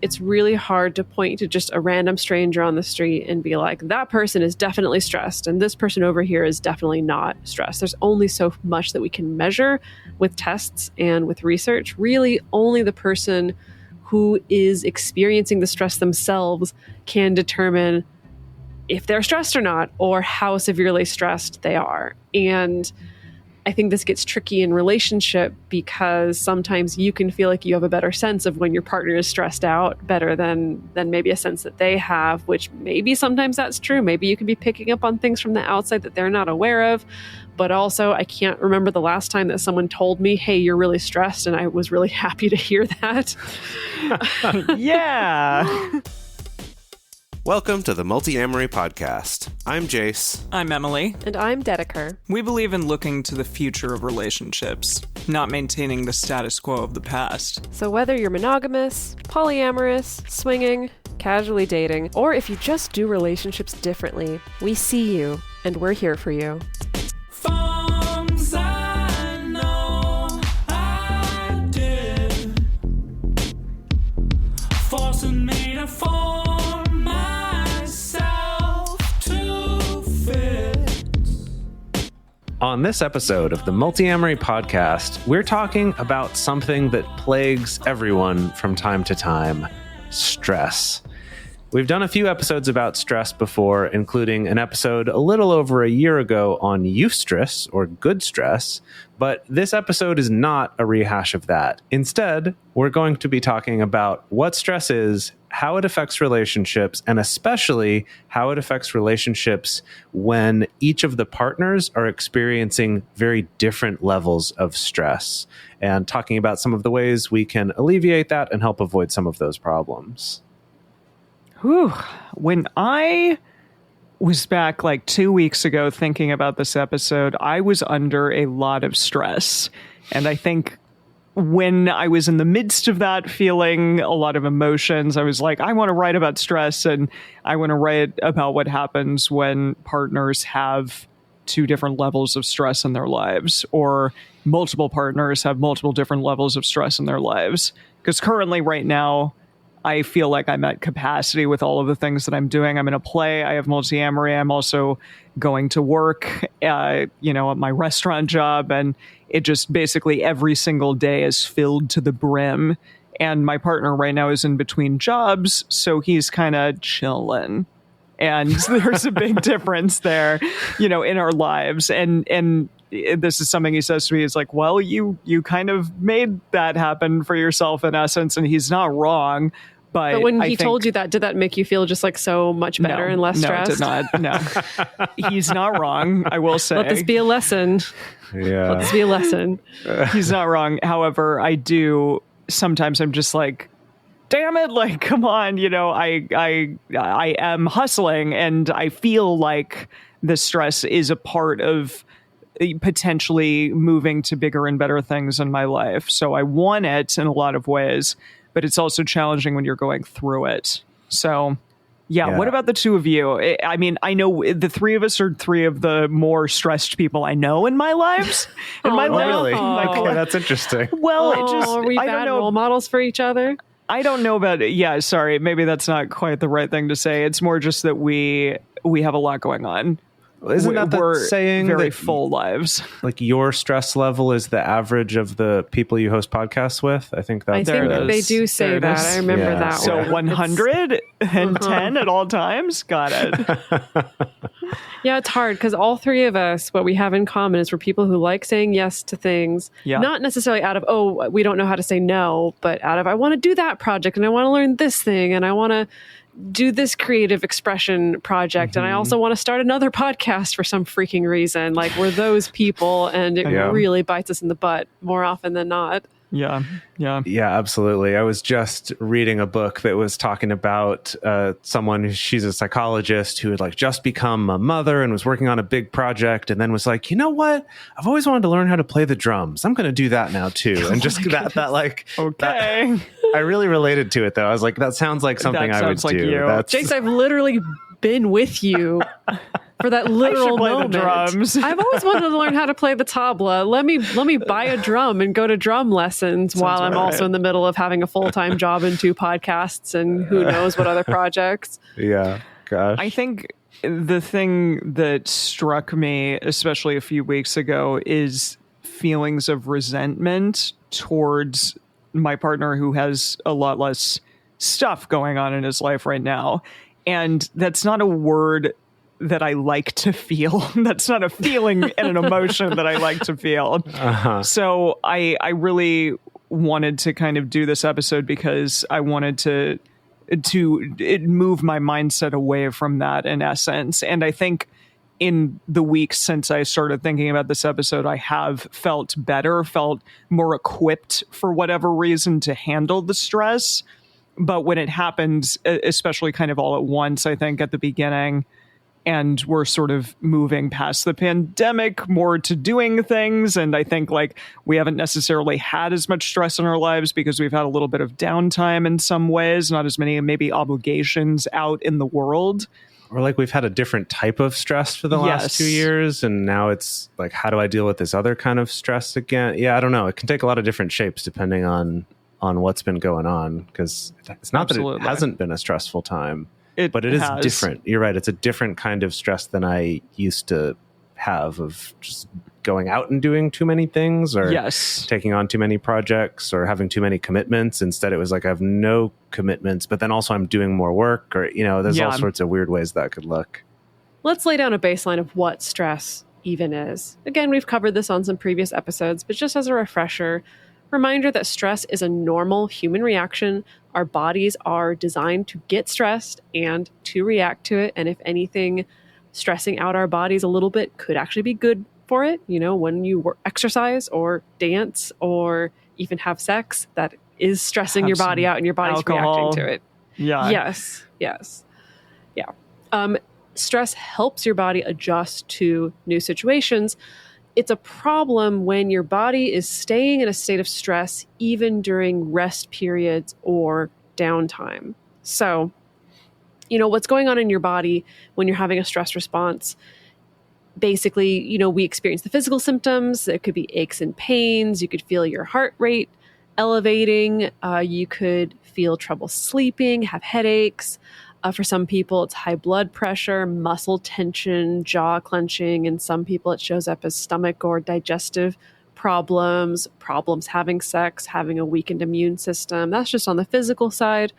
it's really hard to point to just a random stranger on the street and be like, that person is definitely stressed and this person over here is definitely not stressed. There's only so much that we can measure with tests and with research. Really, only the person who is experiencing the stress themselves can determine if they're stressed or not, or how severely stressed they are. And I think this gets tricky in relationship because sometimes you can feel like you have a better sense of when your partner is stressed out, better than maybe a sense that they have, which maybe sometimes that's true. Maybe you can be picking up on things from the outside that they're not aware of. But also, I can't remember the last time that someone told me, hey, you're really stressed. And I was really happy to hear that. Yeah. Welcome to the Multiamory podcast. I'm Jase. I'm Emily. And I'm Dedeker. We believe in looking to the future of relationships, not maintaining the status quo of the past. So whether you're monogamous, polyamorous, swinging, casually dating, or if you just do relationships differently, we see you and we're here for you. Forms I know I did, forcing me to form myself to fit. On this episode of the Multiamory podcast, we're talking about something that plagues everyone from time to time: stress. We've done a few episodes about stress before, including an episode a little over a year ago on eustress, or good stress, but this episode is not a rehash of that. Instead, we're going to be talking about what stress is, how it affects relationships, and especially how it affects relationships when each of the partners are experiencing very different levels of stress, and talking about some of the ways we can alleviate that and help avoid some of those problems. Whew. When I was back like 2 weeks ago thinking about this episode, I was under a lot of stress. And I think when I was in the midst of that, feeling a lot of emotions, I was like, I want to write about stress, and I want to write about what happens when partners have two different levels of stress in their lives, or multiple partners have multiple different levels of stress in their lives. Because currently, right now, I feel like I'm at capacity with all of the things that I'm doing. I'm in a play. I have Multiamory. I'm also going to work, at my restaurant job. And it just basically every single day is filled to the brim. And my partner right now is in between jobs, so he's kind of chilling. And there's a big difference there, in our lives. And this is something he says to me. He's like, well, you kind of made that happen for yourself in essence, and he's not wrong. But when he told you that, did that make you feel just like so much better and less stressed? No, it did not. No, he's not wrong, I will say. Let this be a lesson. Yeah. Let this be a lesson. He's not wrong. However, I do, sometimes I'm just like, damn it, like, come on, I am hustling, and I feel like the stress is a part of potentially moving to bigger and better things in my life. So I want it in a lot of ways, but it's also challenging when you're going through it. So yeah. What about the two of you? I mean, I know the three of us are three of the more stressed people I know in my lives. Really? Okay, that's interesting. Well, are we bad role models for each other? I don't know about it. Yeah, sorry. Maybe that's not quite the right thing to say. It's more just that we have a lot going on. Isn't that the saying very that full lives? Like your stress level is the average of the people you host podcasts with? I think they do say that. I remember that so one. So 110 at all times? Got it. Yeah, it's hard because all three of us, what we have in common is we're people who like saying yes to things. Yeah. Not necessarily out of, we don't know how to say no, but out of, I want to do that project and I want to learn this thing and I want to do this creative expression project. And I also want to start another podcast for some freaking reason. Like, we're those people, and it really bites us in the butt more often than not. Yeah, absolutely. I was just reading a book that was talking about someone, she's a psychologist who had like just become a mother and was working on a big project, and then was like, you know what? I've always wanted to learn how to play the drums. I'm going to do that now too. And just that like, okay. I really related to it though. I was like, that sounds like something I would do. You. Jase, I've literally been with you for that literal play the moment. drums. I've always wanted to learn how to play the tabla. Let me buy a drum and go to drum lessons while I'm also in the middle of having a full-time job and 2 podcasts and who knows what other projects. Yeah, gosh. I think the thing that struck me, especially a few weeks ago, is feelings of resentment towards my partner who has a lot less stuff going on in his life right now. And that's not a word that I like to feel. That's not a feeling and an emotion that I like to feel. So I really wanted to kind of do this episode because I wanted to move my mindset away from that in essence. And I think in the weeks since I started thinking about this episode, I have felt better, felt more equipped for whatever reason to handle the stress. But when it happens, especially kind of all at once, I think at the beginning, and we're sort of moving past the pandemic more to doing things. And I think like we haven't necessarily had as much stress in our lives because we've had a little bit of downtime in some ways, not as many maybe obligations out in the world. Or like we've had a different type of stress for the last 2 years. And now it's like, how do I deal with this other kind of stress again? Yeah, I don't know. It can take a lot of different shapes depending on what's been going on. Because it's not that it hasn't been a stressful time. But it is different. You're right. It's a different kind of stress than I used to have of just going out and doing too many things or taking on too many projects or having too many commitments. Instead, it was like I have no commitments, but then also I'm doing more work or, there's all sorts of weird ways that could look. Let's lay down a baseline of what stress even is. Again, we've covered this on some previous episodes, but just as a refresher, reminder that stress is a normal human reaction. Our bodies are designed to get stressed and to react to it. And if anything, stressing out our bodies a little bit could actually be good for it. When you exercise or dance or even have sex, that is stressing your body out and your body's reacting to it. Yeah. Yes. Yeah. Stress helps your body adjust to new situations. It's a problem when your body is staying in a state of stress even during rest periods or downtime. So, what's going on in your body when you're having a stress response? Basically, we experience the physical symptoms. It could be aches and pains. You could feel your heart rate elevating. You could feel trouble sleeping, have headaches. For some people, it's high blood pressure, muscle tension, jaw clenching. And some people, it shows up as stomach or digestive problems having sex, having a weakened immune system. That's just on the physical side.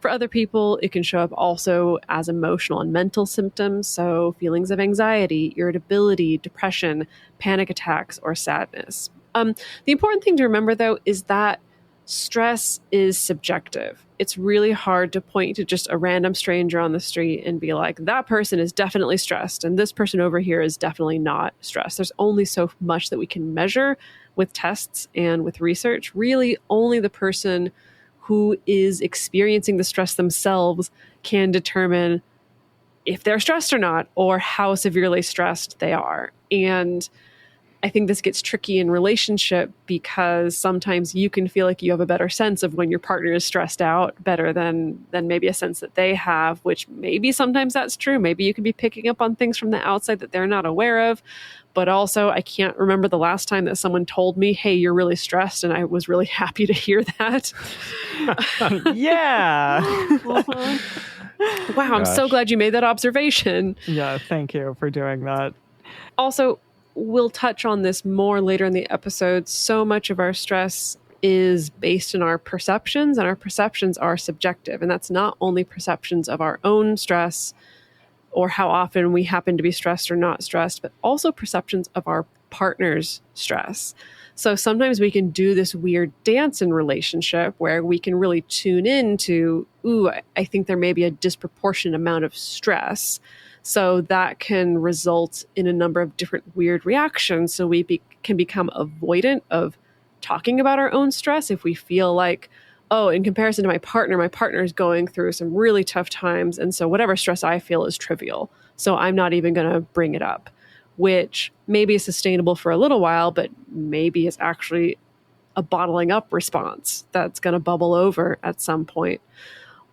For other people, it can show up also as emotional and mental symptoms. So feelings of anxiety, irritability, depression, panic attacks, or sadness. The important thing to remember, though, is that stress is subjective. It's really hard to point to just a random stranger on the street and be like, that person is definitely stressed and this person over here is definitely not stressed. There's only so much that we can measure with tests and with research. Really, only the person who is experiencing the stress themselves can determine if they're stressed or not, or how severely stressed they are. And I think this gets tricky in relationship because sometimes you can feel like you have a better sense of when your partner is stressed out better than maybe a sense that they have, which maybe sometimes that's true. Maybe you can be picking up on things from the outside that they're not aware of. But also, I can't remember the last time that someone told me, hey, you're really stressed. And I was really happy to hear that. Yeah. Wow, I'm so glad you made that observation. Yeah, thank you for doing that. Also, we'll touch on this more later in the episode. So much of our stress is based in our perceptions, and our perceptions are subjective. And that's not only perceptions of our own stress or how often we happen to be stressed or not stressed, but also perceptions of our partner's stress. So sometimes we can do this weird dance in relationship where we can really tune in to, I think there may be a disproportionate amount of stress. So that can result in a number of different weird reactions. So we can become avoidant of talking about our own stress if we feel like, in comparison to my partner is going through some really tough times. And so whatever stress I feel is trivial. So I'm not even going to bring it up, which maybe is sustainable for a little while, but maybe is actually a bottling up response that's going to bubble over at some point.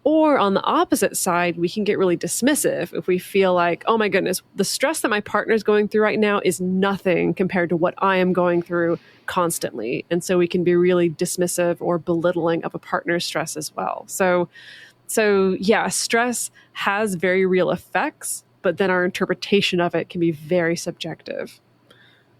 Or on the opposite side, we can get really dismissive if we feel like, oh my goodness, the stress that my partner is going through right now is nothing compared to what I am going through constantly. And so we can be really dismissive or belittling of a partner's stress as well. So yeah, stress has very real effects, but then our interpretation of it can be very subjective.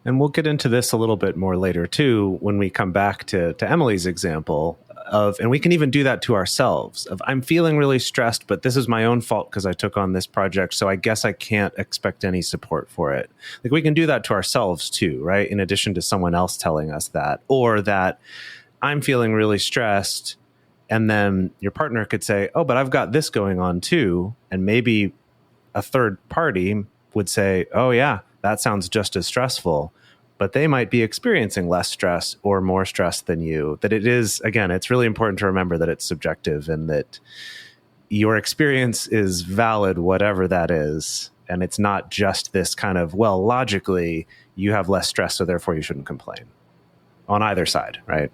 And we'll get into this a little bit more later too, when we come back to Emily's example of, and we can even do that to ourselves, of I'm feeling really stressed, but this is my own fault because I took on this project. So I guess I can't expect any support for it. Like we can do that to ourselves too, right? In addition to someone else telling us that, or that I'm feeling really stressed. And then your partner could say, oh, but I've got this going on too. And maybe a third party would say, oh yeah, that sounds just as stressful. But they might be experiencing less stress or more stress than you. That it is, again, it's really important to remember that it's subjective and that your experience is valid, whatever that is. And it's not just this kind of, well, logically, you have less stress, so therefore you shouldn't complain on either side, right?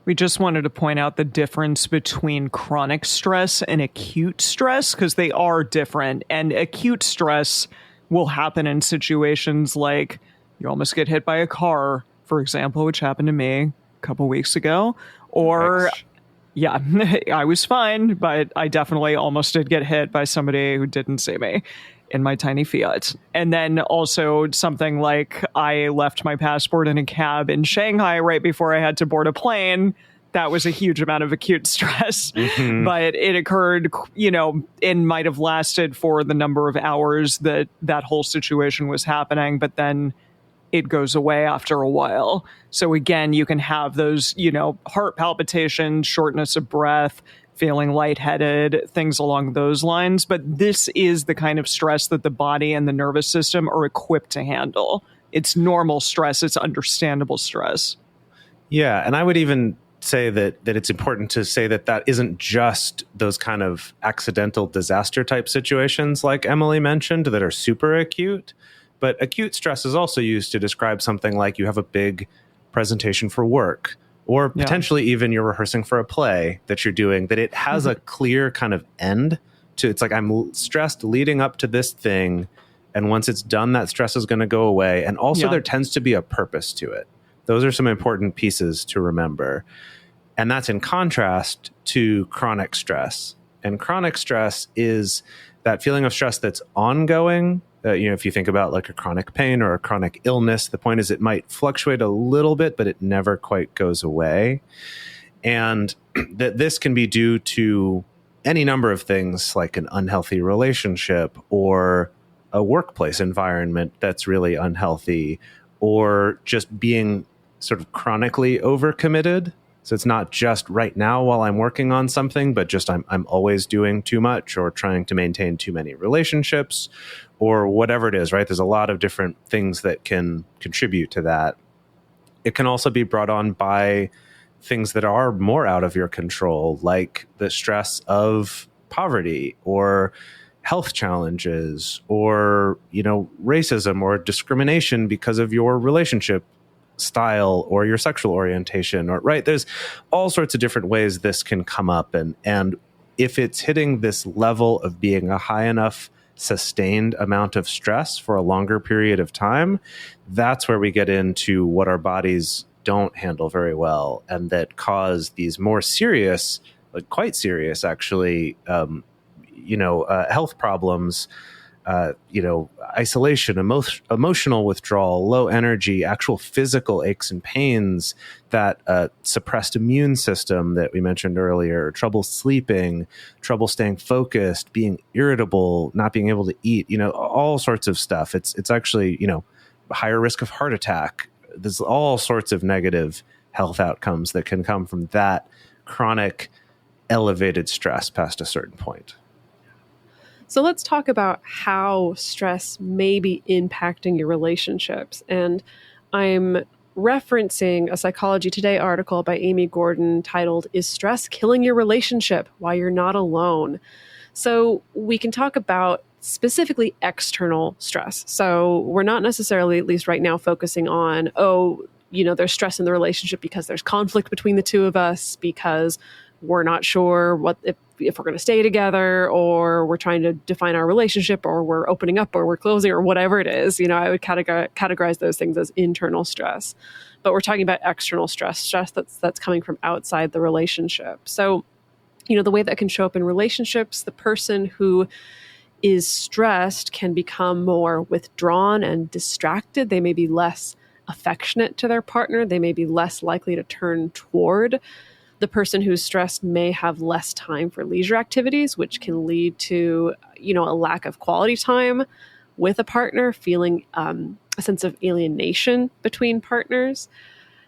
We just wanted to point out the difference between chronic stress and acute stress, because they are different. And acute stress will happen in situations like you almost get hit by a car, for example, which happened to me a couple weeks ago. Or, yeah, I was fine, but I definitely almost did get hit by somebody who didn't see me in my tiny Fiat. And then also something like I left my passport in a cab in Shanghai right before I had to board a plane. That was a huge amount of acute stress, but it occurred, it might have lasted for the number of hours that whole situation was happening, but then it goes away after a while. So again, you can have those, heart palpitations, shortness of breath, feeling lightheaded, things along those lines. But this is the kind of stress that the body and the nervous system are equipped to handle. It's normal stress. It's understandable stress. Yeah. And I would even say that it's important to say that isn't just those kind of accidental disaster type situations like Emily mentioned that are super acute. But acute stress is also used to describe something like you have a big presentation for work, or potentially even you're rehearsing for a play that you're doing, that it has a clear kind of end to. It's like I'm stressed leading up to this thing, and once it's done, that stress is going to go away. And also there tends to be a purpose to it. Those are some important pieces to remember. And that's in contrast to chronic stress. And chronic stress is that feeling of stress that's ongoing. If you think about like a chronic pain or a chronic illness, the point is it might fluctuate a little bit, but it never quite goes away. And that this can be due to any number of things, like an unhealthy relationship or a workplace environment that's really unhealthy, or just being sort of chronically overcommitted. So it's not just right now while I'm working on something, but just I'm always doing too much or trying to maintain too many relationships or whatever it is, right? There's a lot of different things that can contribute to that. It can also be brought on by things that are more out of your control, like the stress of poverty or health challenges or, racism or discrimination because of your relationship style or your sexual orientation, or right. There's all sorts of different ways this can come up. And if it's hitting this level of being a high enough sustained amount of stress for a longer period of time, that's where we get into what our bodies don't handle very well and that cause these more serious, like quite serious actually, health problems, isolation, emotional withdrawal, low energy, actual physical aches and pains, that suppressed immune system that we mentioned earlier, trouble sleeping, trouble staying focused, being irritable, not being able to eat, all sorts of stuff. It's actually, higher risk of heart attack. There's all sorts of negative health outcomes that can come from that chronic elevated stress past a certain point. So let's talk about how stress may be impacting your relationships. And I'm referencing a Psychology Today article by Amy Gordon titled, "Is Stress Killing Your Relationship? Why You're Not Alone?" So we can talk about specifically external stress. So we're not necessarily, at least right now, focusing on, there's stress in the relationship because there's conflict between the two of us, because we're not sure if we're going to stay together, or we're trying to define our relationship, or we're opening up, or we're closing, or whatever it is. I would categorize those things as internal stress. But we're talking about external stress that's coming from outside the relationship. So, the way that can show up in relationships, the person who is stressed can become more withdrawn and distracted. They may be less affectionate to their partner. They may be less likely to turn toward. The person who's stressed may have less time for leisure activities, which can lead to, a lack of quality time with a partner, feeling a sense of alienation between partners.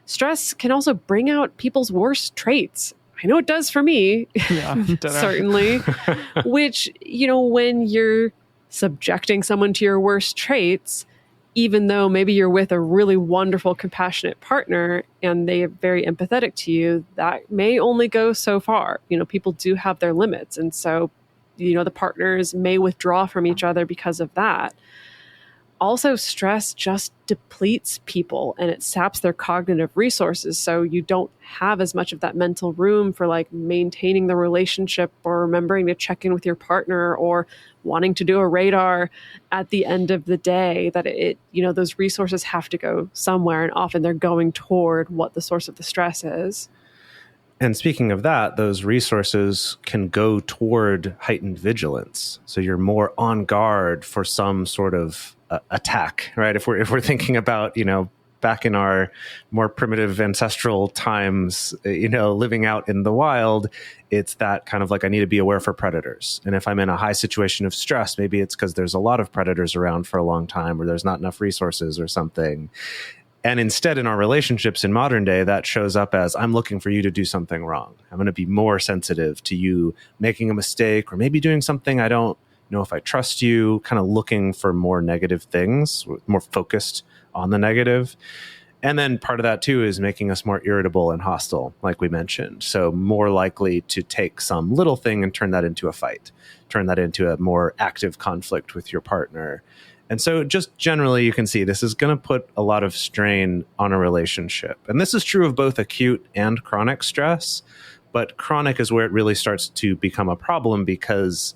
Stress can also bring out people's worst traits. I know it does for me, certainly, which, when you're subjecting someone to your worst traits, even though maybe you're with a really wonderful, compassionate partner and they are very empathetic to you, that may only go so far. People do have their limits. And so, the partners may withdraw from each other because of that. Also, stress just depletes people and it saps their cognitive resources. So you don't have as much of that mental room for maintaining the relationship, or remembering to check in with your partner, or wanting to do a radar at the end of the day. That those resources have to go somewhere, and often they're going toward what the source of the stress is. And speaking of that, those resources can go toward heightened vigilance. So you're more on guard for some sort of attack, right? If we're thinking about, back in our more primitive ancestral times, living out in the wild, it's that kind of I need to be aware for predators. And if I'm in a high situation of stress, maybe it's because there's a lot of predators around for a long time, or there's not enough resources or something. And instead, in our relationships in modern day, that shows up as, I'm looking for you to do something wrong. I'm going to be more sensitive to you making a mistake, or maybe doing something I don't know if I trust you, kind of looking for more negative things, more focused on the negative. And then part of that too is making us more irritable and hostile, like we mentioned. So more likely to take some little thing and turn that into a fight, turn that into a more active conflict with your partner. And so just generally, you can see this is going to put a lot of strain on a relationship. And this is true of both acute and chronic stress. But chronic is where it really starts to become a problem, because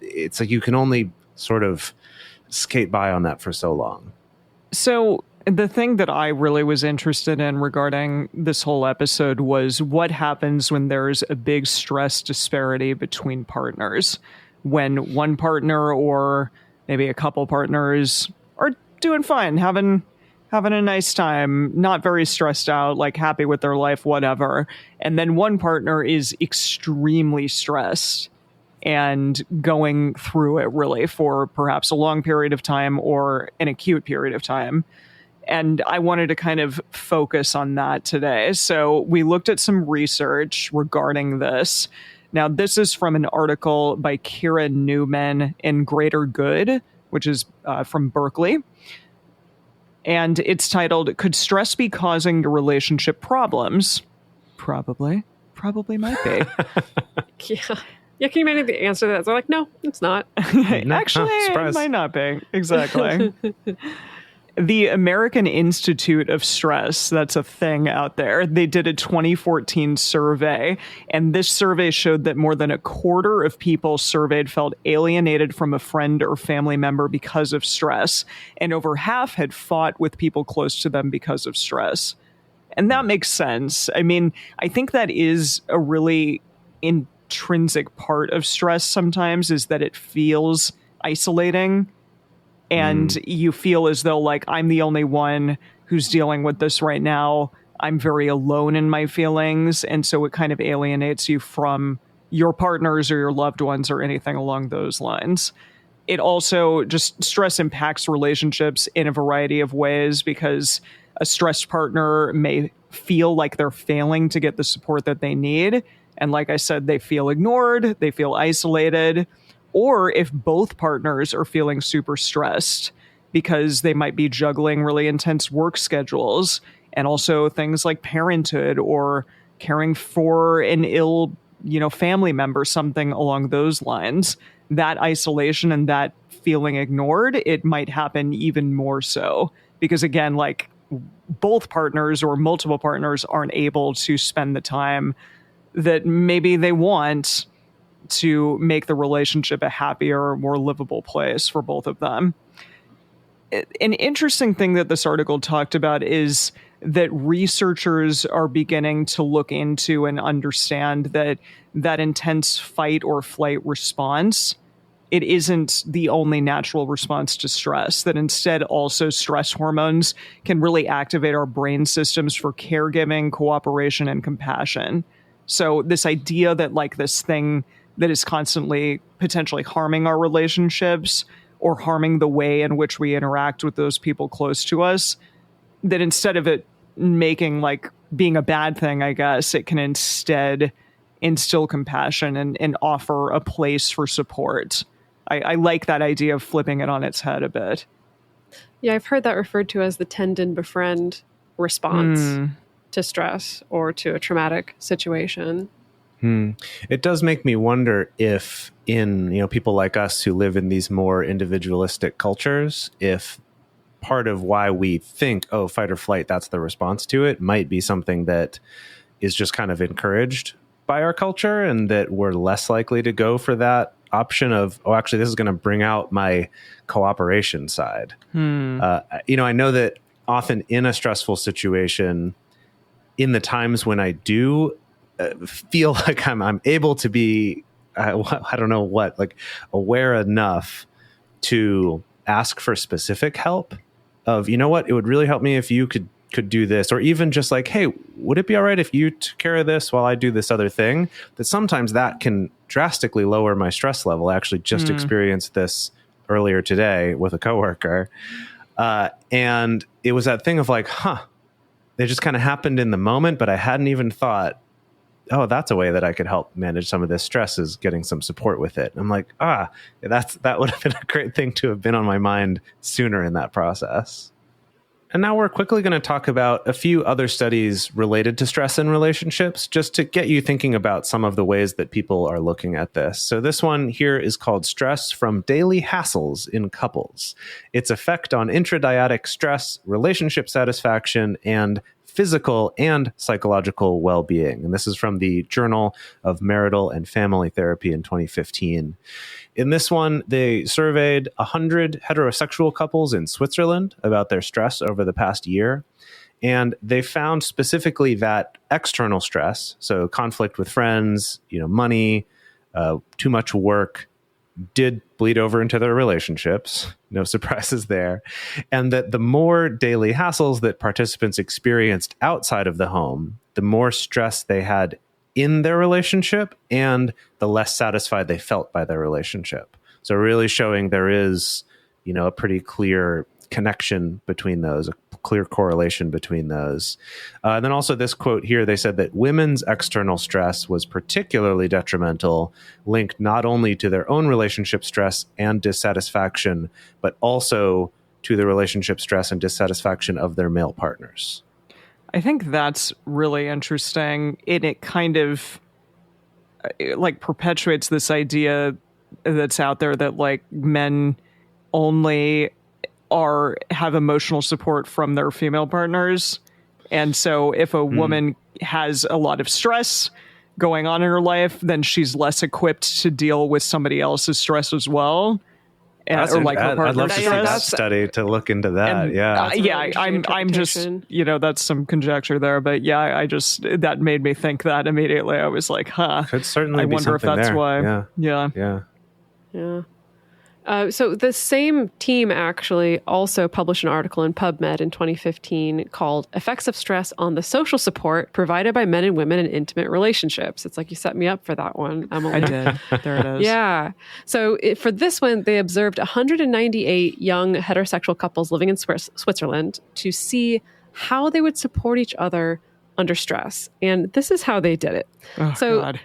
it's you can only sort of skate by on that for so long. So the thing that I really was interested in regarding this whole episode was what happens when there's a big stress disparity between partners. When one partner, or maybe a couple partners, are doing fine, having a nice time, not very stressed out, happy with their life, whatever. And then one partner is extremely stressed and going through it really for perhaps a long period of time or an acute period of time. And I wanted to kind of focus on that today. So we looked at some research regarding this. Now, this is from an article by Kira Newman in Greater Good, which is from Berkeley. And it's titled, Could Stress Be Causing Your Relationship Problems? Probably might be. Yeah, can you imagine the answer to that? They're no, it's not. Actually, it might not be. Exactly. The American Institute of Stress, that's a thing out there. They did a 2014 survey, and this survey showed that more than a quarter of people surveyed felt alienated from a friend or family member because of stress, and over half had fought with people close to them because of stress. And that makes sense. I mean, I think that is a really intrinsic part of stress sometimes, is that it feels isolating. And you feel as though I'm the only one who's dealing with this right now. I'm very alone in my feelings. And so it kind of alienates you from your partners or your loved ones or anything along those lines. It also just stress impacts relationships in a variety of ways, because a stressed partner may feel like they're failing to get the support that they need. And like I said, they feel ignored, they feel isolated. Or if both partners are feeling super stressed because they might be juggling really intense work schedules, and also things like parenthood or caring for an ill, family member, something along those lines, that isolation and that feeling ignored, it might happen even more so. Because again, both partners or multiple partners aren't able to spend the time that maybe they want to make the relationship a happier, more livable place for both of them. An interesting thing that this article talked about is that researchers are beginning to look into and understand that intense fight or flight response, it isn't the only natural response to stress, that instead also stress hormones can really activate our brain systems for caregiving, cooperation, and compassion. So this idea that like this thing that is constantly potentially harming our relationships or harming the way in which we interact with those people close to us, that instead of it making like being a bad thing, I guess, it can instead instill compassion and offer a place for support. I like that idea of flipping it on its head a bit. Yeah, I've heard that referred to as the tend and befriend response to stress or to a traumatic situation. It does make me wonder if in, people like us who live in these more individualistic cultures, if part of why we think, oh, fight or flight, that's the response to it, might be something that is just kind of encouraged by our culture, and that we're less likely to go for that option of, oh, actually, this is going to bring out my cooperation side. I know that often in a stressful situation, in the times when I do feel like I'm able to be, I don't know what, like aware enough to ask for specific help of, you know what, it would really help me if you could do this, or even just like, hey, would it be all right if you took care of this while I do this other thing? That sometimes that can drastically lower my stress level. I actually just experienced this earlier today with a coworker. And it was that thing of like, it just kind of happened in the moment, but I hadn't even thought, oh, that's a way that I could help manage some of this stress, is getting some support with it. And I'm like, that would have been a great thing to have been on my mind sooner in that process. And now we're quickly going to talk about a few other studies related to stress in relationships, just to get you thinking about some of the ways that people are looking at this. So this one here is called Stress from Daily Hassles in Couples: Its Effect on Intradyadic Stress, Relationship Satisfaction, and Physical and Psychological Well-Being. And this is from the Journal of Marital and Family Therapy in 2015. In this one, they surveyed 100 heterosexual couples in Switzerland about their stress over the past year. And they found specifically that external stress, so conflict with friends, money, too much work, did bleed over into their relationships. No surprises there. And that the more daily hassles that participants experienced outside of the home, the more stress they had in their relationship and the less satisfied they felt by their relationship. So really showing there is, a pretty clear connection between those, a clear correlation between those. And then also this quote here, they said that women's external stress was particularly detrimental, linked not only to their own relationship stress and dissatisfaction, but also to the relationship stress and dissatisfaction of their male partners. I think that's really interesting. It kind of like perpetuates this idea that's out there that like men only have emotional support from their female partners. And so if a woman has a lot of stress going on in her life, then she's less equipped to deal with somebody else's stress as well. Or like her partner's I'd love to see that stress. study to look into that. And, I'm just, that's some conjecture there, but I just, that made me think that immediately. I was like, could certainly I be wonder if something that's there. why. Yeah. So the same team actually also published an article in PubMed in 2015 called Effects of Stress on the Social Support Provided by Men and Women in Intimate Relationships. It's like you set me up for that one, Emily. I did. There it is. Yeah. So for this one, they observed 198 young heterosexual couples living in Switzerland to see how they would support each other under stress. And this is how they did it. Oh, God.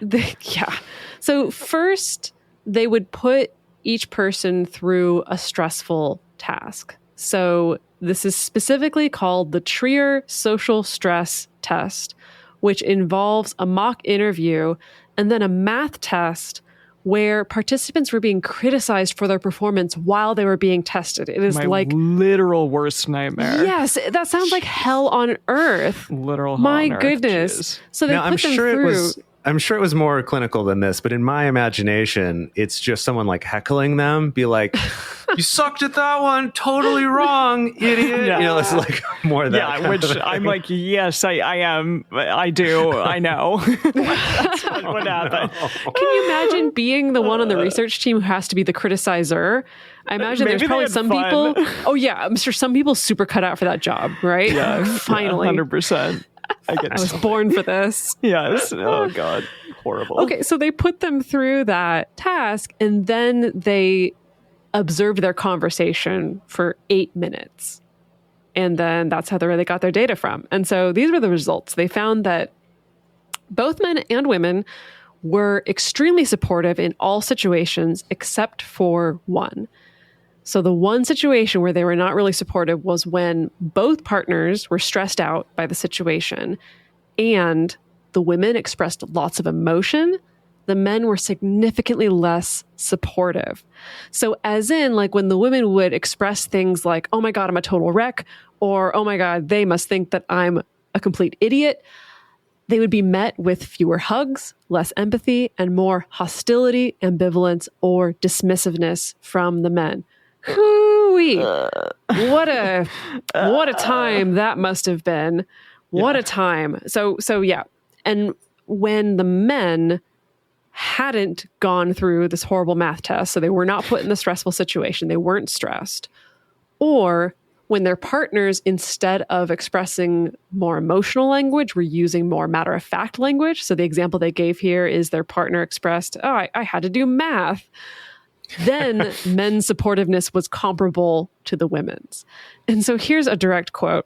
So first, they would put each person through a stressful task. So this is specifically called the Trier Social Stress Test, which involves a mock interview and then a math test where participants were being criticized for their performance while they were being tested. It is my like literal worst nightmare. Yes, that sounds like hell on earth. Literal hell My on earth. goodness. Jeez. So they Now, put I'm them sure through. it was I'm sure it was more clinical than this, but in my imagination, it's just someone like heckling them, be like, "You sucked at that one, totally wrong, idiot." Yeah. You know, it's like more that. Yeah, which I'm like, yes, I am. I do. I know. That's what happened. Can you imagine being the one on the research team who has to be the criticizer? I imagine there's Maybe they probably had some fun. people. Oh yeah, I'm sure some people super cut out for that job, right? Yeah, Finally. 100%. I was born for this. Yes. Oh God, horrible. Okay, so they put them through that task and then they observed their conversation for 8 minutes. And then that's how they got their data from. And so these were the results. They found that both men and women were extremely supportive in all situations except for one. So the one situation where they were not really supportive was when both partners were stressed out by the situation and the women expressed lots of emotion. The men were significantly less supportive. So as in, like when the women would express things like, "Oh my God, I'm a total wreck," or "Oh my God, they must think that I'm a complete idiot," they would be met with fewer hugs, less empathy, and more hostility, ambivalence, or dismissiveness from the men. Hoo-wee. What a time that must have been. What a time. So yeah. And when the men hadn't gone through this horrible math test, so they were not put in the stressful situation, they weren't stressed, or when their partners, instead of expressing more emotional language, were using more matter-of-fact language. So the example they gave here is their partner expressed, "Oh, I had to do math." Then men's supportiveness was comparable to the women's. And so here's a direct quote.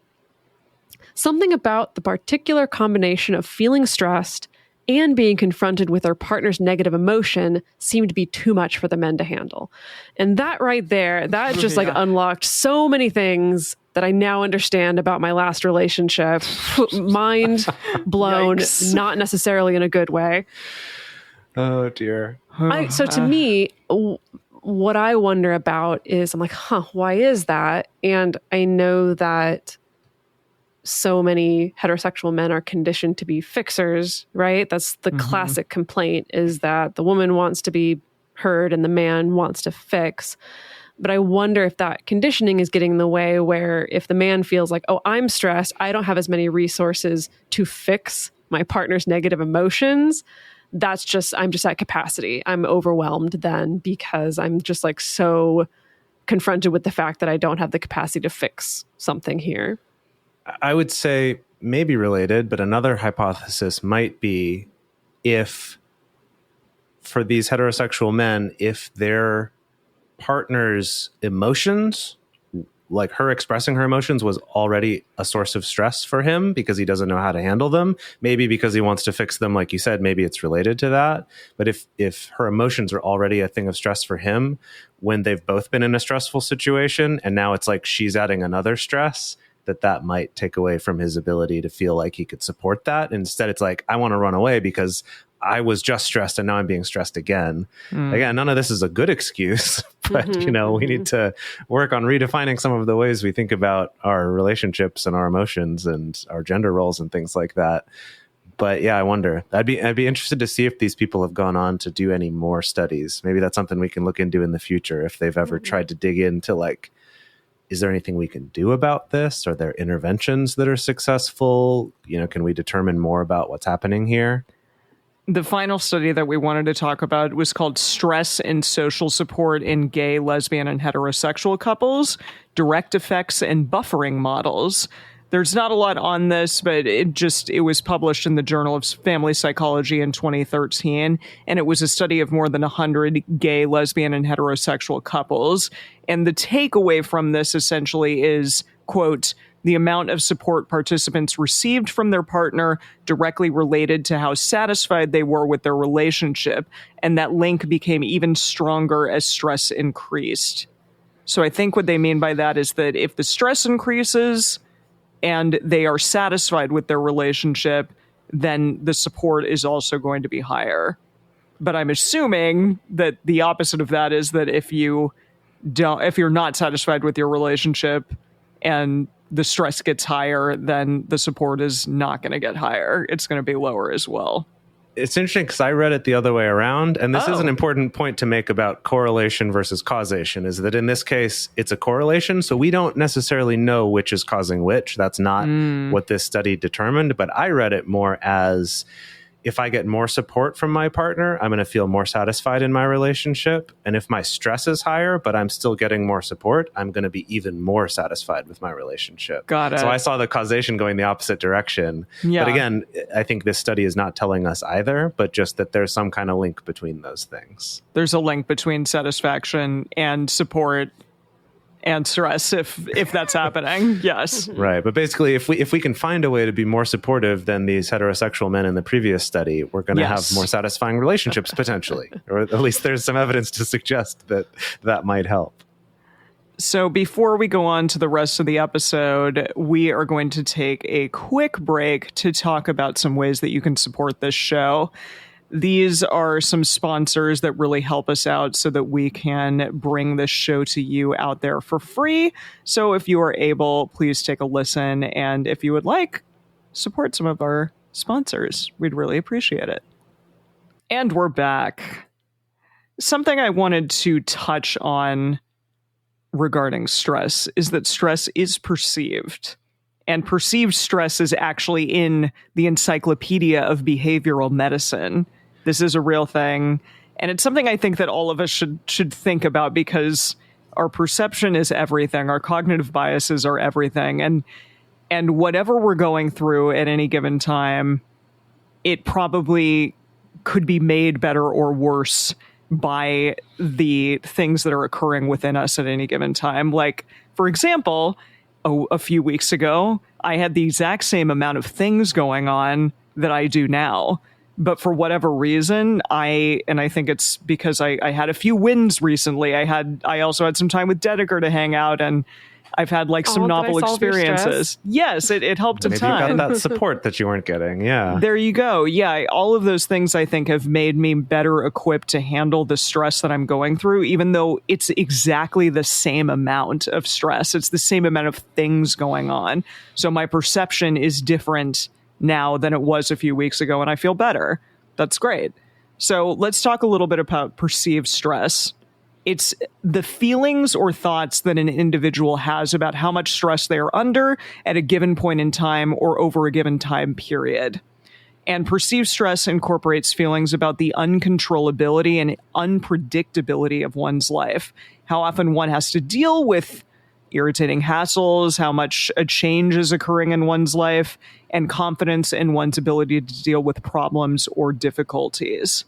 "Something about the particular combination of feeling stressed and being confronted with their partner's negative emotion seemed to be too much for the men to handle." And that right there, that just like unlocked so many things that I now understand about my last relationship. Mind blown, not necessarily in a good way. Oh dear. So to me, what I wonder about is, I'm like, why is that? And I know that so many heterosexual men are conditioned to be fixers, right? That's the classic complaint, is that the woman wants to be heard and the man wants to fix. But I wonder if that conditioning is getting in the way, where if the man feels like, "Oh, I'm stressed, I don't have as many resources to fix my partner's negative emotions," I'm just at capacity. I'm overwhelmed then because I'm just like so confronted with the fact that I don't have the capacity to fix something here. I would say maybe related, but another hypothesis might be, if for these heterosexual men, if their partner's emotions, like her expressing her emotions, was already a source of stress for him because he doesn't know how to handle them, maybe because he wants to fix them, like you said, maybe it's related to that. But if her emotions are already a thing of stress for him, when they've both been in a stressful situation and now it's like she's adding another stress, that might take away from his ability to feel like he could support that. Instead, it's like, I want to run away because I was just stressed and now I'm being stressed again. Again, none of this is a good excuse, but we need to work on redefining some of the ways we think about our relationships and our emotions and our gender roles and things like that. But yeah, I wonder. I'd be interested to see if these people have gone on to do any more studies. Maybe that's something we can look into in the future, if they've ever tried to dig into, like, is there anything we can do about this? Are there interventions that are successful? Can we determine more about what's happening here? The final study that we wanted to talk about was called Stress and Social Support in Gay, Lesbian, and Heterosexual Couples, Direct Effects and Buffering Models. There's not a lot on this, but it was published in the Journal of Family Psychology in 2013, and it was a study of more than 100 gay, lesbian, and heterosexual couples. And the takeaway from this essentially is, quote, "The amount of support participants received from their partner directly related to how satisfied they were with their relationship, and that link became even stronger as stress increased." So I think what they mean by that is that if the stress increases and they are satisfied with their relationship, then the support is also going to be higher. But I'm assuming that the opposite of that is that if you're not satisfied with your relationship and the stress gets higher, then the support is not going to get higher. It's going to be lower as well. it's interesting because I read it the other way around. And this is an Oh. important point to make about correlation versus causation, is that in this case, it's a correlation. So we don't necessarily know which is causing which. That's not what this study determined. But I read it more as, if I get more support from my partner, I'm going to feel more satisfied in my relationship. And if my stress is higher, but I'm still getting more support, I'm going to be even more satisfied with my relationship. Got it. So I saw the causation going the opposite direction. Yeah. But again, I think this study is not telling us either, but just that there's some kind of link between those things. There's a link between satisfaction and support and stress if that's happening. Yes. Right. But basically, if we can find a way to be more supportive than these heterosexual men in the previous study, we're going to Yes. have more satisfying relationships potentially, or at least there's some evidence to suggest that that might help. So before we go on to the rest of the episode, we are going to take a quick break to talk about some ways that you can support this show. These are some sponsors that really help us out so that we can bring this show to you out there for free. So if you are able, please take a listen. And if you would like, support some of our sponsors. We'd really appreciate it. And we're back. Something I wanted to touch on regarding stress is that stress is perceived. And perceived stress is actually in the Encyclopedia of Behavioral Medicine. This is a real thing. And it's something I think that all of us should think about, because our perception is everything. Our cognitive biases are everything. And whatever we're going through at any given time, it probably could be made better or worse by the things that are occurring within us at any given time. Like, for example, a few weeks ago, I had the exact same amount of things going on that I do now. But for whatever reason, I think it's because I had a few wins recently. I also had some time with Dedeker to hang out, and I've had like some did I novel solve your experiences. Yes, it helped a Maybe you ton. got that support that you weren't getting. Yeah. There you go. Yeah, all of those things I think have made me better equipped to handle the stress that I'm going through, even though it's exactly the same amount of stress. It's the same amount of things going on. So my perception is different now than it was a few weeks ago, and I feel better. That's great. So let's talk a little bit about perceived stress. It's the feelings or thoughts that an individual has about how much stress they are under at a given point in time or over a given time period. And perceived stress incorporates feelings about the uncontrollability and unpredictability of one's life, how often one has to deal with irritating hassles, how much a change is occurring in one's life, and confidence in one's ability to deal with problems or difficulties.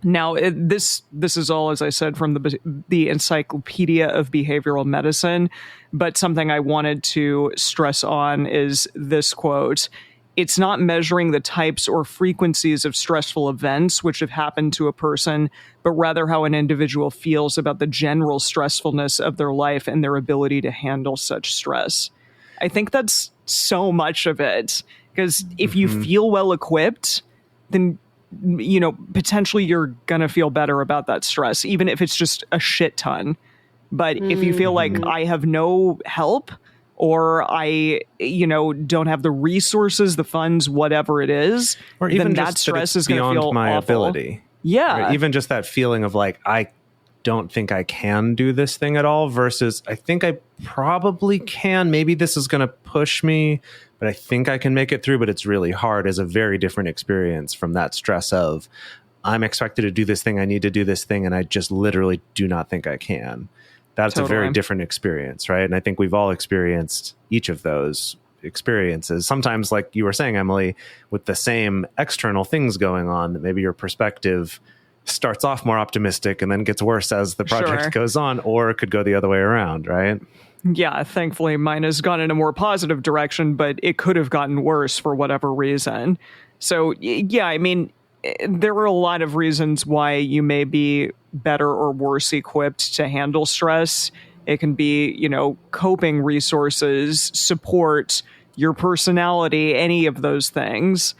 Now, this is all, as I said, from the Encyclopedia of Behavioral Medicine, but something I wanted to stress on is this quote: "It's not measuring the types or frequencies of stressful events which have happened to a person, but rather how an individual feels about the general stressfulness of their life and their ability to handle such stress." I think that's so much of it, because if you feel well equipped, then potentially you're going to feel better about that stress, even if it's just a shit ton. But if you feel like I have no help, or I, don't have the resources, the funds, whatever it is, Or even then that just stress that is it's going to beyond feel my awful. ability. Yeah. Right? Even just that feeling of like, I don't think I can do this thing at all, versus I think I probably can. Maybe this is going to push me, but I think I can make it through, but it's really hard, is a very different experience from that stress of, I'm expected to do this thing, I need to do this thing, and I just literally do not think I can. That's a very Totally. different experience, right? And I think we've all experienced each of those experiences. Sometimes, like you were saying, Emily, with the same external things going on, that maybe your perspective starts off more optimistic and then gets worse as the project Sure. goes on, or it could go the other way around, right? Yeah, thankfully mine has gone in a more positive direction, but it could have gotten worse for whatever reason. So, yeah, I mean, there are a lot of reasons why you may be better or worse equipped to handle stress. It can be, coping resources, support, your personality, any of those things.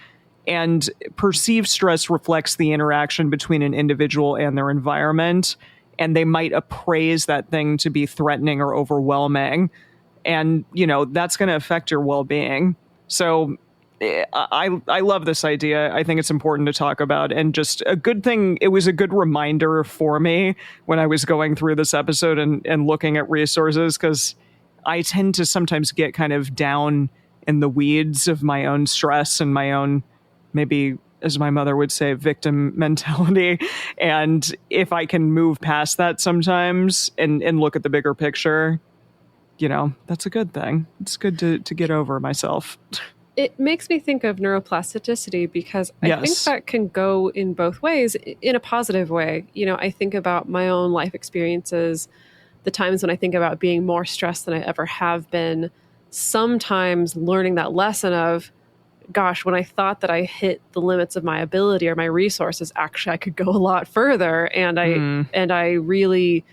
And perceived stress reflects the interaction between an individual and their environment, and they might appraise that thing to be threatening or overwhelming. And, that's going to affect your well-being. So I love this idea. I think it's important to talk about, and just a good thing. It was a good reminder for me when I was going through this episode and looking at resources, because I tend to sometimes get kind of down in the weeds of my own stress and my own, maybe, as my mother would say, victim mentality. And if I can move past that sometimes and look at the bigger picture, that's a good thing. It's good to get over myself. It makes me think of neuroplasticity, because I think that can go in both ways, in a positive way. I think about my own life experiences, the times when I think about being more stressed than I ever have been, sometimes learning that lesson of, gosh, when I thought that I hit the limits of my ability or my resources, actually I could go a lot further. And I really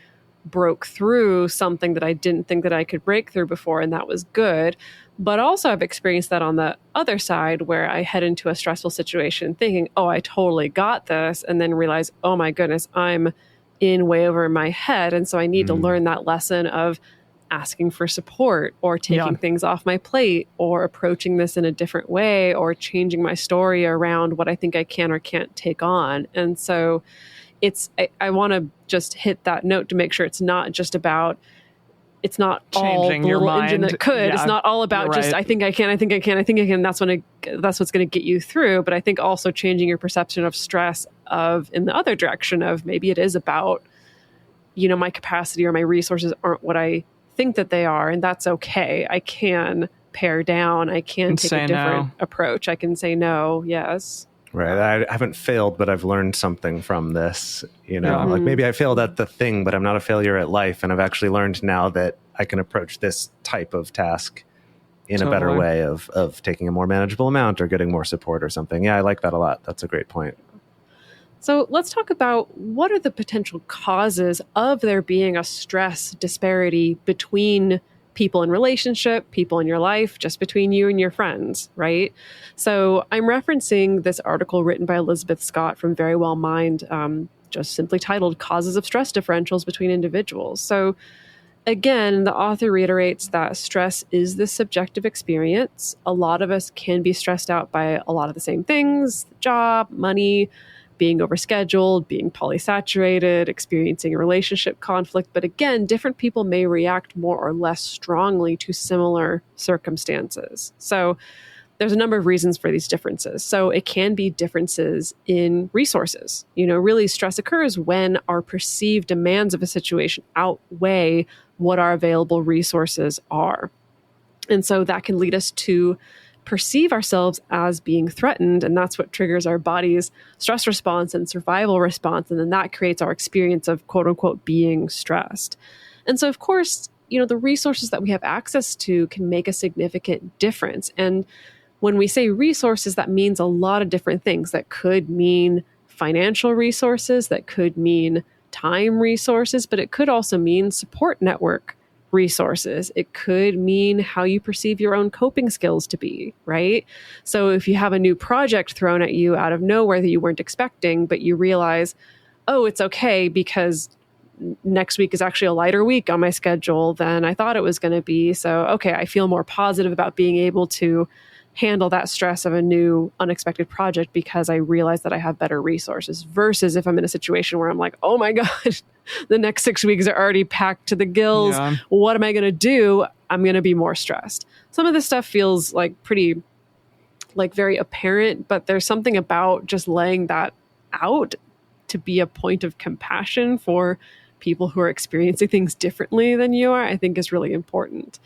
broke through something that I didn't think that I could break through before. And that was good. But also I've experienced that on the other side, where I head into a stressful situation thinking, oh, I totally got this. And then realize, oh my goodness, I'm in way over my head. And so I need to learn that lesson of asking for support, or taking things off my plate, or approaching this in a different way, or changing my story around what I think I can or can't take on. And so I want to just hit that note to make sure it's not just about, it's not changing all the your little mind. engine that could. Yeah, it's not all about just, I think I can, I think I can, I think I can. That's what's going to get you through. But I think also changing your perception of stress in the other direction of, maybe it is about, my capacity or my resources aren't what I think that they are. And that's okay. I can pare down. I can take a different approach. I can say no. Yes. Right. I haven't failed, but I've learned something from this. Like maybe I failed at the thing, but I'm not a failure at life. And I've actually learned now that I can approach this type of task in a better way of taking a more manageable amount or getting more support or something. Yeah, I like that a lot. That's a great point. So let's talk about, what are the potential causes of there being a stress disparity between people in relationship, people in your life, just between you and your friends, right? So I'm referencing this article written by Elizabeth Scott from Very Well Mind, just simply titled Causes of Stress Differentials Between Individuals. So again, the author reiterates that stress is this subjective experience. A lot of us can be stressed out by a lot of the same things: job, money, being overscheduled, being polysaturated, experiencing a relationship conflict. But again, different people may react more or less strongly to similar circumstances. So there's a number of reasons for these differences. So it can be differences in resources. Really, stress occurs when our perceived demands of a situation outweigh what our available resources are. And so that can lead us to perceive ourselves as being threatened, and that's what triggers our body's stress response and survival response, and then that creates our experience of quote unquote being stressed. And so of course, the resources that we have access to can make a significant difference. And when we say resources, that means a lot of different things. That could mean financial resources, that could mean time resources, but it could also mean support network resources. It could mean how you perceive your own coping skills to be, right? So if you have a new project thrown at you out of nowhere that you weren't expecting, but you realize, oh, it's okay because next week is actually a lighter week on my schedule than I thought it was going to be. So, okay, I feel more positive about being able to handle that stress of a new unexpected project because I realize that I have better resources, versus if I'm in a situation where I'm like, oh my God, the next 6 weeks are already packed to the gills. Yeah. What am I going to do? I'm going to be more stressed. Some of this stuff feels like pretty, very apparent, but there's something about just laying that out to be a point of compassion for people who are experiencing things differently than you are, I think is really important.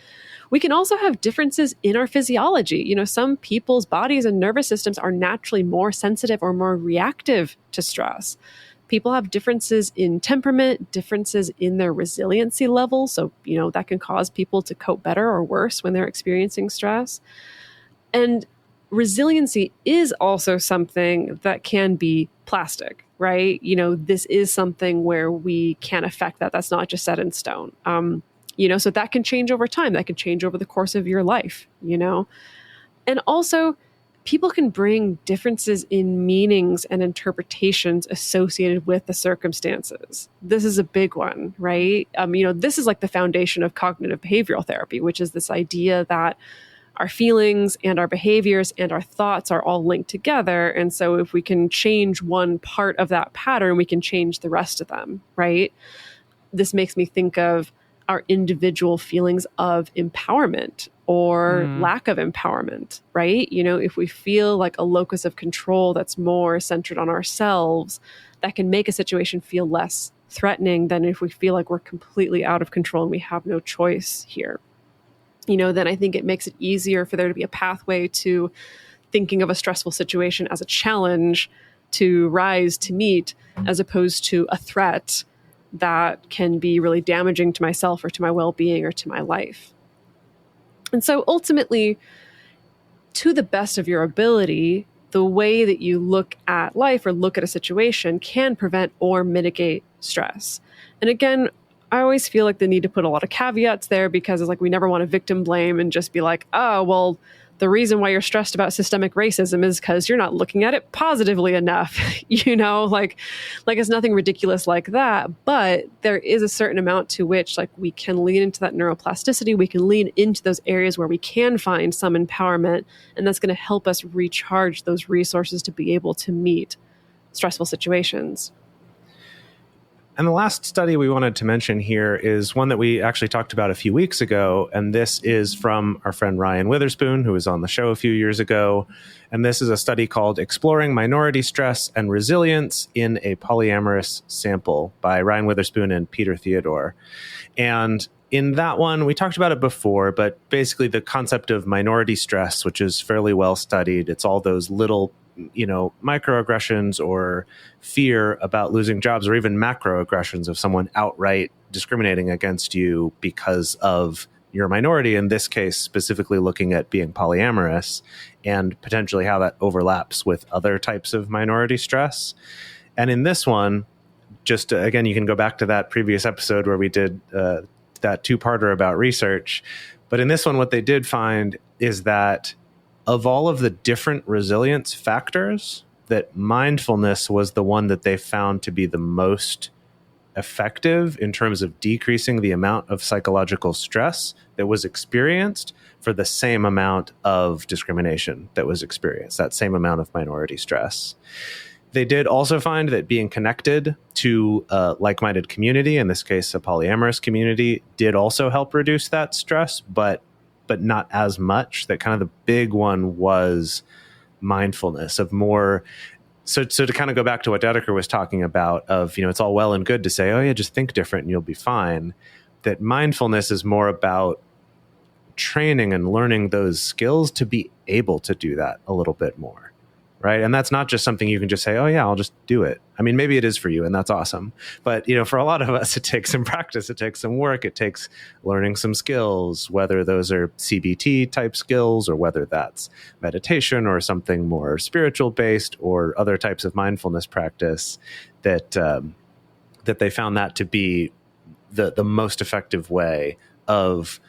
We can also have differences in our physiology. Some people's bodies and nervous systems are naturally more sensitive or more reactive to stress. People have differences in temperament, differences in their resiliency level. So, that can cause people to cope better or worse when they're experiencing stress. And resiliency is also something that can be plastic, right? This is something where we can affect that. That's not just set in stone. So that can change over time. That can change over the course of your life, And also, people can bring differences in meanings and interpretations associated with the circumstances. This is a big one, right? This is like the foundation of cognitive behavioral therapy, which is this idea that our feelings and our behaviors and our thoughts are all linked together. And so if we can change one part of that pattern, we can change the rest of them, right? This makes me think of our individual feelings of empowerment or lack of empowerment, right? You know, if we feel like a locus of control that's more centered on ourselves, that can make a situation feel less threatening than if we feel like we're completely out of control and we have no choice here. You know, then I think it makes it easier for there to be a pathway to thinking of a stressful situation as a challenge to rise to meet, as opposed to a threat that can be really damaging to myself or to my well-being or to my life. And so ultimately, to the best of your ability, the way that you look at life or look at a situation can prevent or mitigate stress. And again, I always feel like the need to put a lot of caveats there, because it's like we never want to victim blame and just be like, oh, well, the reason why you're stressed about systemic racism is because you're not looking at it positively enough. You know, like it's nothing ridiculous like that. But there is a certain amount to which like we can lean into that neuroplasticity. We can lean into those areas where we can find some empowerment, and that's going to help us recharge those resources to be able to meet stressful situations. And the last study we wanted to mention here is one that we actually talked about a few weeks ago. And this is from our friend Ryan Witherspoon, who was on the show a few years ago. And this is a study called Exploring Minority Stress and Resilience in a Polyamorous Sample by Ryan Witherspoon and Peter Theodore. And in that one, we talked about it before, but basically the concept of minority stress, which is fairly well studied, it's all those little microaggressions or fear about losing jobs, or even macroaggressions of someone outright discriminating against you because of your minority, in this case, specifically looking at being polyamorous and potentially how that overlaps with other types of minority stress. And in this one, just again, you can go back to that previous episode where we did that two-parter about research. But in this one, what they did find is that of all of the different resilience factors, that mindfulness was the one that they found to be the most effective in terms of decreasing the amount of psychological stress that was experienced for the same amount of discrimination that was experienced, that same amount of minority stress. They did also find that being connected to a like-minded community, in this case, a polyamorous community, did also help reduce that stress, but not as much. That kind of the big one was mindfulness of more. So to kind of go back to what Dedeker was talking about of, it's all well and good to say, oh yeah, just think different and you'll be fine. That mindfulness is more about training and learning those skills to be able to do that a little bit more. Right. And that's not just something you can just say, oh, yeah, I'll just do it. I mean, maybe it is for you and that's awesome. But, for a lot of us, it takes some practice. It takes some work. It takes learning some skills, whether those are CBT type skills or whether that's meditation or something more spiritual based or other types of mindfulness practice that they found that to be the most effective way of,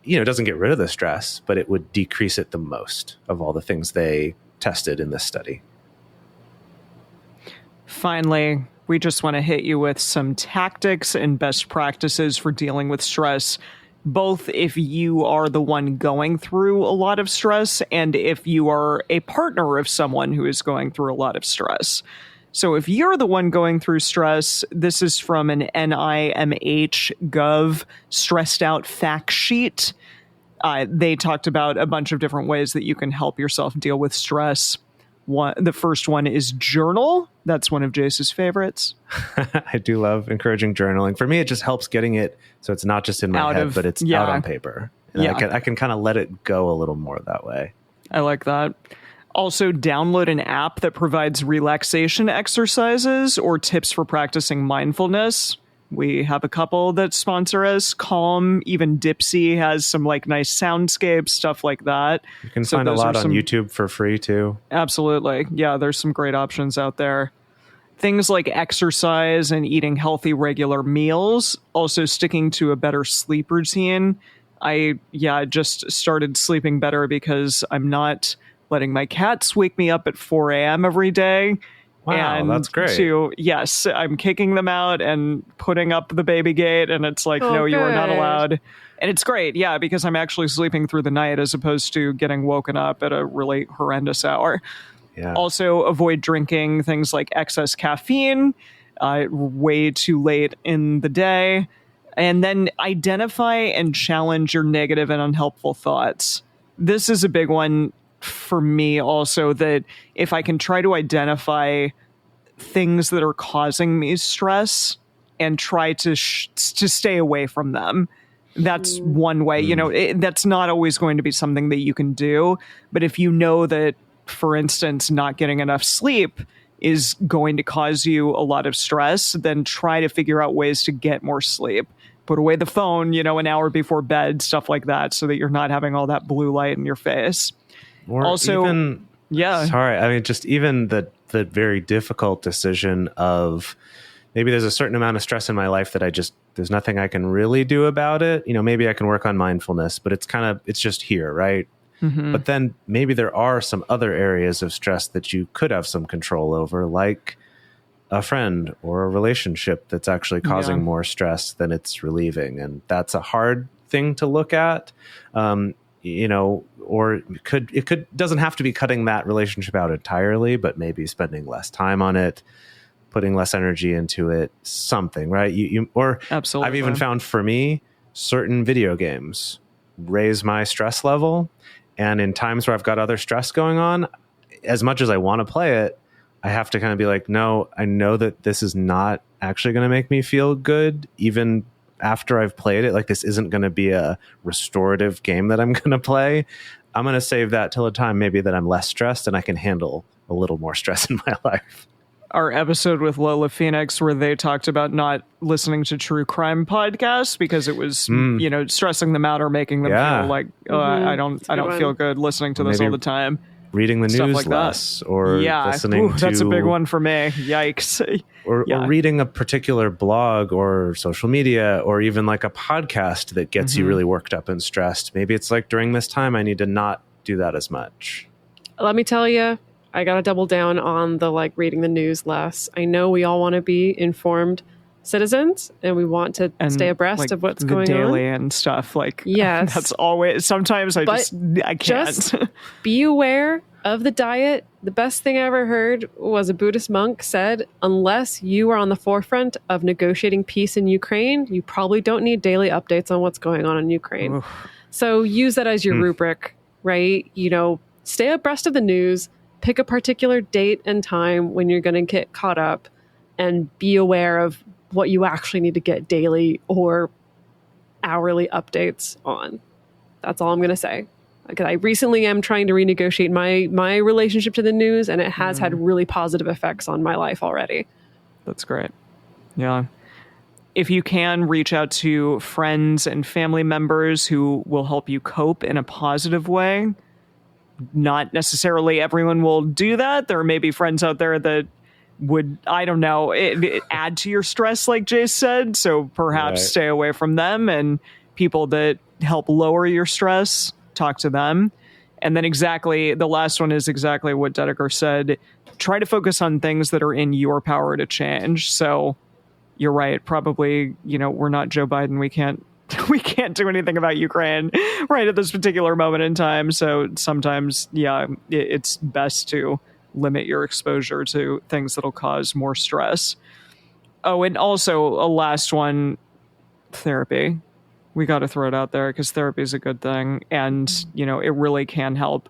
it doesn't get rid of the stress, but it would decrease it the most of all the things they tested in this study. Finally, we just want to hit you with some tactics and best practices for dealing with stress, both if you are the one going through a lot of stress and if you are a partner of someone who is going through a lot of stress. So if you're the one going through stress, this is from an NIMH Gov stressed out fact sheet. They talked about a bunch of different ways that you can help yourself deal with stress. The first one is journal. That's one of Jase's favorites. I do love encouraging journaling. For me, it just helps getting it so it's not just in my head, but it's out on paper. And I can kind of let it go a little more that way. I like that. Also, download an app that provides relaxation exercises or tips for practicing mindfulness. We have a couple that sponsor us. Calm, even Dipsy has some nice soundscapes, stuff like that. You can find a lot on YouTube for free too. Absolutely. Yeah, there's some great options out there. Things like exercise and eating healthy, regular meals. Also sticking to a better sleep routine. I just started sleeping better because I'm not letting my cats wake me up at 4 a.m. every day. Wow, and that's great. Yes, I'm kicking them out and putting up the baby gate, and it's like, Oh, no, you are not good. allowed. And it's great, yeah, because I'm actually sleeping through the night as opposed to getting woken up at a really horrendous hour. Yeah. Also, avoid drinking things like excess caffeine way too late in the day. And then identify and challenge your negative and unhelpful thoughts. This is a big one for me also, that if I can try to identify things that are causing me stress and try to stay away from them. That's one way. You know, that's not always going to be something that you can do. But if you know that, for instance, not getting enough sleep is going to cause you a lot of stress, then try to figure out ways to get more sleep. Put away the phone, you know, an hour before bed, stuff like that, so that you're not having all that blue light in your face. Or Also, even, yeah. Sorry, I mean, just even the very difficult decision of maybe there's a certain amount of stress in my life that there's nothing I can really do about it. You know, maybe I can work on mindfulness, but it's just here, right? Mm-hmm. But then maybe there are some other areas of stress that you could have some control over, like a friend or a relationship that's actually causing more stress than it's relieving. And that's a hard thing to look at. You know, or it doesn't have to be cutting that relationship out entirely, but maybe spending less time on it, putting less energy into it, something, right? Or Absolutely. I've even found for me, certain video games raise my stress level. And in times where I've got other stress going on, as much as I want to play it, I have to kind of be like, no, I know that this is not actually going to make me feel good, even after I've played it. Like, this isn't going to be a restorative game that I'm going to play. I'm going to save that till a time maybe that I'm less stressed and I can handle a little more stress in my life. Our episode with Lola Phoenix, where they talked about not listening to true crime podcasts because it was, you know, stressing them out or making them feel like, I don't feel good listening to this all the time. Reading the Stuff news like less, that. or listening to... That's a big one for me. Yikes. Or reading a particular blog or social media, or even like a podcast that gets you really worked up and stressed. Maybe it's like, during this time, I need to not do that as much. Let me tell you, I got to double down on the reading the news less. I know we all want to be informed citizens and we want to stay abreast of what's going on. The daily and stuff. Yes. That's always, sometimes I can't. Just be aware of the diet. The best thing I ever heard was a Buddhist monk said, unless you are on the forefront of negotiating peace in Ukraine, you probably don't need daily updates on what's going on in Ukraine. Oof. So use that as your rubric, right? You know, stay abreast of the news, pick a particular date and time when you're going to get caught up, and be aware of what you actually need to get daily or hourly updates on. That's all I'm going to say. Because I recently am trying to renegotiate my relationship to the news, and it has had really positive effects on my life already. That's great. Yeah. If you can, reach out to friends and family members who will help you cope in a positive way. Not necessarily everyone will do that. There may be friends out there that would, I don't know, it add to your stress, like Jase said. So perhaps stay away from them, and people that help lower your stress, talk to them. And then the last one is exactly what Dedeker said. Try to focus on things that are in your power to change. So you're right. Probably, you know, we're not Joe Biden. We can't do anything about Ukraine right at this particular moment in time. So sometimes, it's best to limit your exposure to things that'll cause more stress. Oh, and also a last one, therapy. We got to throw it out there because therapy is a good thing. And, you know, it really can help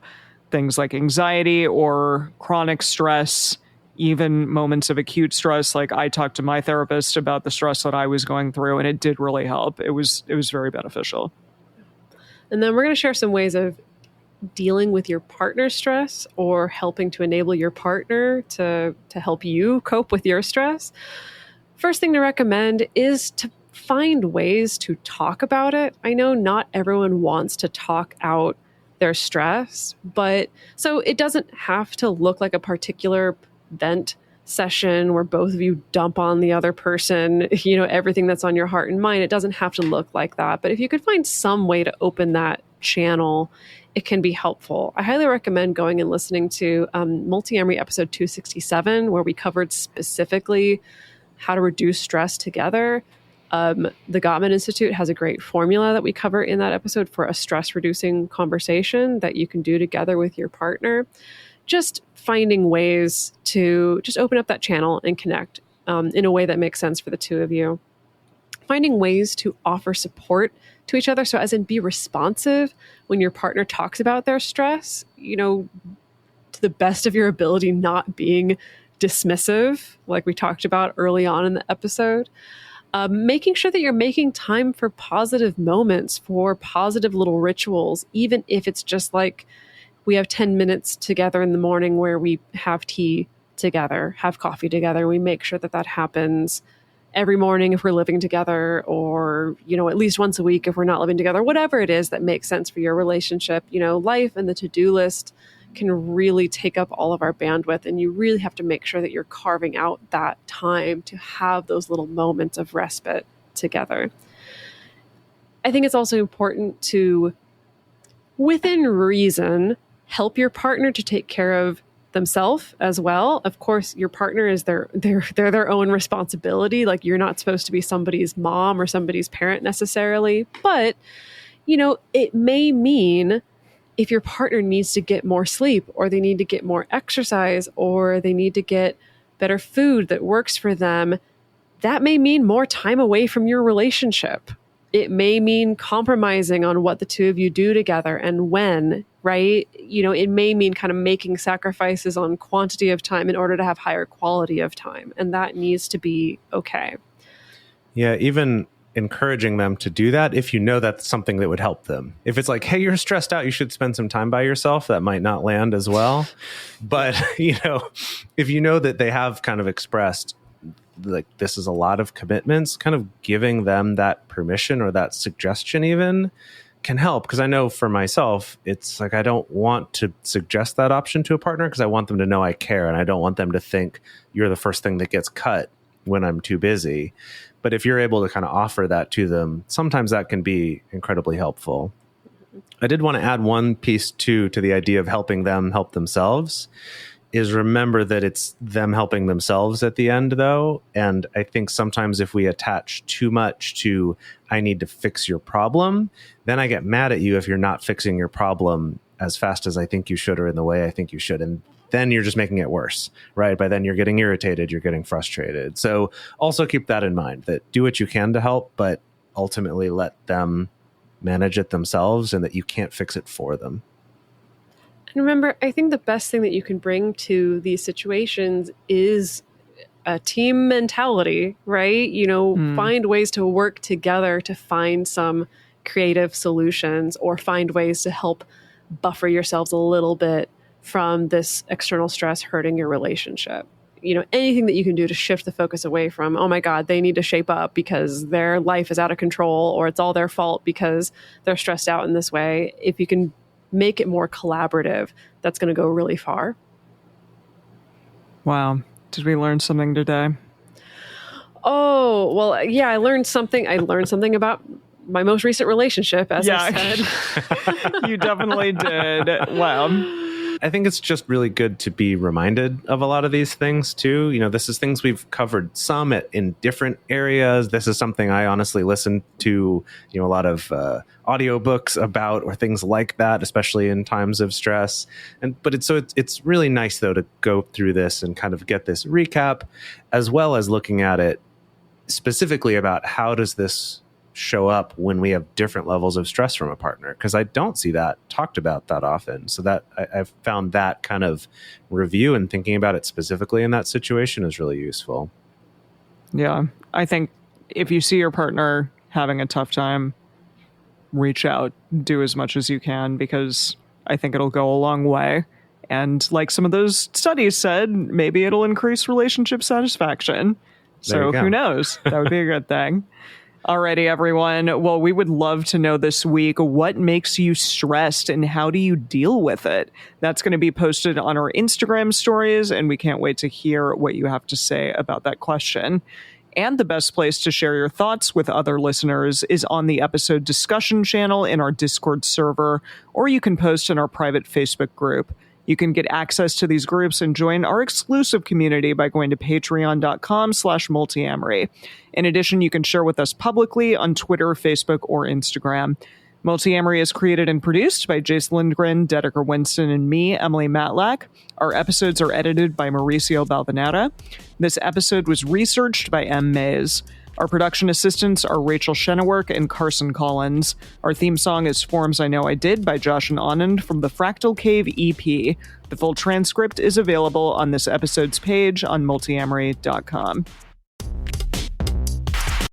things like anxiety or chronic stress, even moments of acute stress. Like, I talked to my therapist about the stress that I was going through, and it did really help. It was very beneficial. And then we're going to share some ways of dealing with your partner's stress, or helping to enable your partner to help you cope with your stress. First thing to recommend is to find ways to talk about it. I know not everyone wants to talk out their stress, but so it doesn't have to look like a particular vent session where both of you dump on the other person, you know, everything that's on your heart and mind. It doesn't have to look like that. But if you could find some way to open that channel it can be helpful. I highly recommend going and listening to Multiamory episode 267, where we covered specifically how to reduce stress together. The Gottman Institute has a great formula that we cover in that episode for a stress reducing conversation that you can do together with your partner. Just finding ways to just open up that channel and connect in a way that makes sense for the two of you. Finding ways to offer support to each other. So as in be responsive when your partner talks about their stress, to the best of your ability, not being dismissive, like we talked about early on in the episode. Making sure that you're making time for positive moments, for positive little rituals, even if it's just like we have 10 minutes together in the morning where we have tea together, have coffee together. We make sure that that happens every morning if we're living together, or, at least once a week if we're not living together, whatever it is that makes sense for your relationship. Life and the to-do list can really take up all of our bandwidth, and you really have to make sure that you're carving out that time to have those little moments of respite together. I think it's also important to, within reason, help your partner to take care of themselves as well. Of course, your partner is their own responsibility. Like, you're not supposed to be somebody's mom or somebody's parent necessarily, but it may mean if your partner needs to get more sleep, or they need to get more exercise, or they need to get better food that works for them, that may mean more time away from your relationship. It may mean compromising on what the two of you do together and when, right? It may mean kind of making sacrifices on quantity of time in order to have higher quality of time. And that needs to be okay. Yeah, even encouraging them to do that if that's something that would help them. If it's like, hey, you're stressed out, you should spend some time by yourself, that might not land as well. But, if that they have kind of expressed like this is a lot of commitments, kind of giving them that permission or that suggestion even can help. Because I know for myself, it's like I don't want to suggest that option to a partner because I want them to know I care, and I don't want them to think you're the first thing that gets cut when I'm too busy. But if you're able to kind of offer that to them, sometimes that can be incredibly helpful. I did want to add one piece too to the idea of helping them help themselves, is remember that it's them helping themselves at the end though. And I think sometimes if we attach too much to, I need to fix your problem, then I get mad at you if you're not fixing your problem as fast as I think you should, or in the way I think you should. And then you're just making it worse, right? By then you're getting irritated, you're getting frustrated. So also keep that in mind, that do what you can to help, but ultimately let them manage it themselves, and that you can't fix it for them. And remember, I think the best thing that you can bring to these situations is a team mentality, right? Find ways to work together to find some creative solutions, or find ways to help buffer yourselves a little bit from this external stress hurting your relationship. Anything that you can do to shift the focus away from, oh my God, they need to shape up because their life is out of control, or it's all their fault because they're stressed out in this way. If you can make it more collaborative, that's going to go really far. Wow. Did we learn something today? Oh, well, yeah, I learned something about my most recent relationship, as I said. You definitely did. Wow. I think it's just really good to be reminded of a lot of these things too. This is things we've covered some in different areas. This is something I honestly listen to, a lot of audiobooks about, or things like that, especially in times of stress. But it's really nice though to go through this and kind of get this recap, as well as looking at it specifically about how does this show up when we have different levels of stress from a partner, because I don't see that talked about that often. So that I've found that kind of review and thinking about it specifically in that situation is really useful. Yeah, I think if you see your partner having a tough time, reach out, do as much as you can, because I think it'll go a long way. And like some of those studies said, maybe it'll increase relationship satisfaction. So who knows? That would be a good thing. Alrighty, everyone. Well, we would love to know this week, what makes you stressed and how do you deal with it? That's going to be posted on our Instagram stories, and we can't wait to hear what you have to say about that question. And the best place to share your thoughts with other listeners is on the episode discussion channel in our Discord server, or you can post in our private Facebook group. You can get access to these groups and join our exclusive community by going to patreon.com/multiamory. In addition, you can share with us publicly on Twitter, Facebook, or Instagram. Multiamory is created and produced by Jase, Lindgren, Dedeker, Winston, and me, Emily Matlack. Our episodes are edited by Mauricio Balvanera. This episode was researched by M. Mays. Our production assistants are Rachel Shennework and Carson Collins. Our theme song is Forms I Know I Did by Josh and Anand from the Fractal Cave EP. The full transcript is available on this episode's page on multiamory.com.